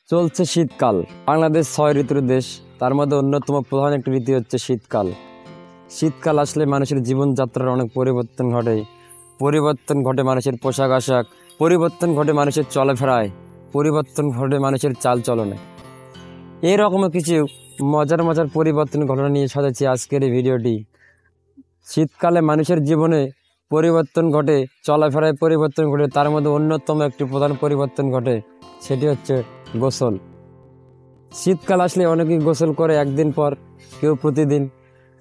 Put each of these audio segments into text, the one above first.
চলছে শীতকাল। বাংলাদেশ 6 ঋতুর দেশ, তার মধ্যে অন্যতম প্রধান একটি ঋতু হচ্ছে শীতকাল। শীতকাল আসলে মানুষের জীবনযাত্রার অনেক পরিবর্তন ঘটে মানুষের পোশাক আশাক, পরিবর্তন ঘটে মানুষের চলাফেরায়, পরিবর্তন ঘটে মানুষের চালচলনে। এইরকমও কিছু মজার মজার পরিবর্তন ঘটনা নিয়ে সাজাচ্ছি আজকের এই ভিডিওটি। শীতকালে মানুষের জীবনে পরিবর্তন ঘটে, চলাফেরায় পরিবর্তন ঘটে, তার মধ্যে অন্যতম একটি প্রধান পরিবর্তন ঘটে, সেটি হচ্ছে গোসল। শীতকাল আসলে অনেকেই গোসল করে একদিন পর, কেউ প্রতিদিন,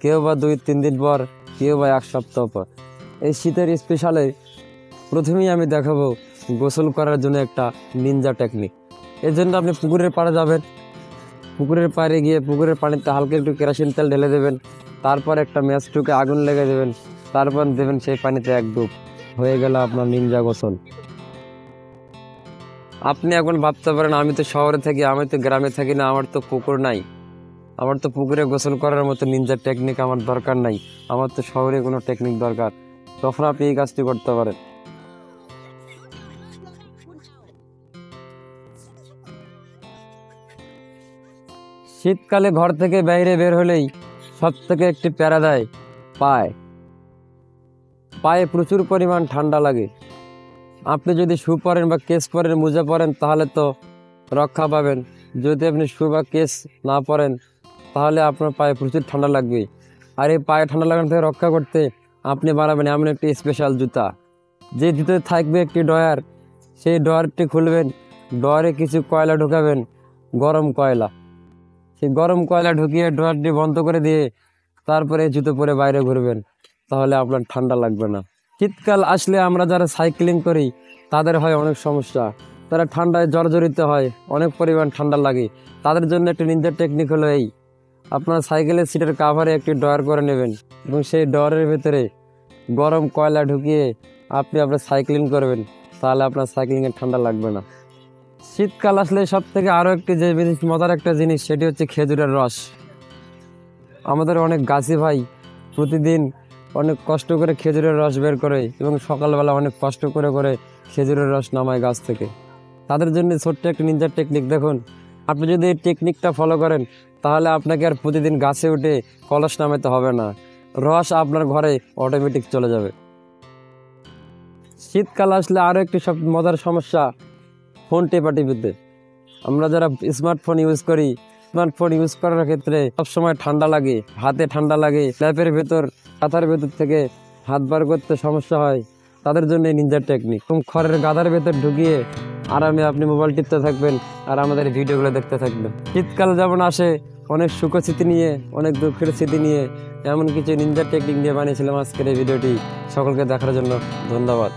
কেউ বা 2-3 দিন পর, কেউ বা 1 সপ্তাহ পর। এই শীতের স্পেশালে প্রথমেই আমি দেখাবো গোসল করার জন্য একটা নিনজা টেকনিক। এর জন্য আপনি পুকুরের পাড়ে যাবেন, পুকুরের পাড়ে গিয়ে পুকুরের পানিতে হালকা একটু কেরোসিন তেল ঢেলে দেবেন, তারপর একটা ম্যাচ টুকে আগুন লেগে দেবেন, তারপর দেবেন সেই পানিতে এক ডুব, হয়ে গেল আপনার নিনজা গোসল। আপনি এখন ভাবতে পারেন আমি তো শহরে থাকি, আমি তো গ্রামে থাকি না, আমার তো পুকুর নাই, আমার তো পুকুরে গোসল করার মতো নিনজা টেকনিক আমার দরকার নাই, আমার তো শহরে কোনো টেকনিক দরকার। তখন আপনি এই কাজটি করতে পারেন। শীতকালে ঘর থেকে বাইরে বের হলেই সব থেকে একটি প্যারা দেয় পায়ে প্রচুর পরিমাণ ঠান্ডা লাগে। আপনি যদি শু পরেন বা কেস পরেন, মোজা পরেন, তাহলে তো রক্ষা পাবেন। যদি আপনি শু বা কেস না পরেন, তাহলে আপনার পায়ে প্রচুর ঠান্ডা লাগবে। আর এই পায়ে ঠান্ডা লাগানো থেকে রক্ষা করতে আপনি বানাবেন এমন একটি স্পেশাল জুতা, যে জুতোতে থাকবে একটি ড্রয়ার। সেই ড্রয়ারটি খুলবেন, ড্রয়ারে কিছু কয়লা ঢুকাবেন, গরম কয়লা। সেই গরম কয়লা ঢুকিয়ে ড্রয়ারটি বন্ধ করে দিয়ে তারপরে জুতো পরে বাইরে ঘুরবেন, তাহলে আপনার ঠান্ডা লাগবে না। শীতকাল আসলে আমরা যারা সাইক্লিং করি তাদের হয় অনেক সমস্যা, তারা ঠান্ডায় জর্জরিত হয়, অনেক পরিমাণ ঠান্ডা লাগে। তাদের জন্য একটি নিনজা টেকনিক হলো এই: আপনার সাইকেলের সিটের কাভারে একটি ড্রয়ার করে নেবেন এবং সেই ড্রয়ারের ভিতরে গরম কয়লা ঢুকিয়ে আপনি আপনার সাইক্লিং করবেন, তাহলে আপনার সাইক্লিংয়ে ঠান্ডা লাগবে না। শীতকাল আসলে সব থেকে আরও একটি যে জিনিস, মজার একটা জিনিস, সেটি হচ্ছে খেজুরের রস। আমাদের অনেক গাছি ভাই প্রতিদিন অনেক কষ্ট করে খেজুরের রস বের করে এবং সকালবেলা অনেক কষ্ট করে করে খেজুরের রস নামায় গাছ থেকে। তাদের জন্য ছোট্ট একটা নিনজা টেকনিক দেখুন। আপনি যদি এই টেকনিকটা ফলো করেন, তাহলে আপনাকে আর প্রতিদিন গাছে উঠে কলস নামাতে হবে না, রস আপনার ঘরে অটোমেটিক চলে যাবে। শীতকাল আসলে আরও একটি সব মজার সমস্যা, ফোন টেপাটিপিতে। আমরা যারা স্মার্টফোন ইউজ করি, স্মার্টফোন ইউজ করার ক্ষেত্রে সবসময় ঠান্ডা লাগে, হাতে ঠান্ডা লাগে, ল্যাপের ভেতর, কাঁথার ভেতর থেকে হাত বার করতে সমস্যা হয়, তাদের জন্য নিনজা টেকনিক। খড়ের গাদার ভেতর ঢুকিয়ে আরামে আপনি মোবাইল টিপতে থাকবেন আর আমাদের ভিডিওগুলো দেখতে থাকবেন। শীতকাল যেমন আসে অনেক সুখ স্মৃতি নিয়ে, অনেক দুঃখের স্মৃতি নিয়ে, এমন কিছু নিনজা টেকনিক নিয়ে বানিয়েছিলাম আজকের এই ভিডিওটি। সকলকে দেখার জন্য ধন্যবাদ।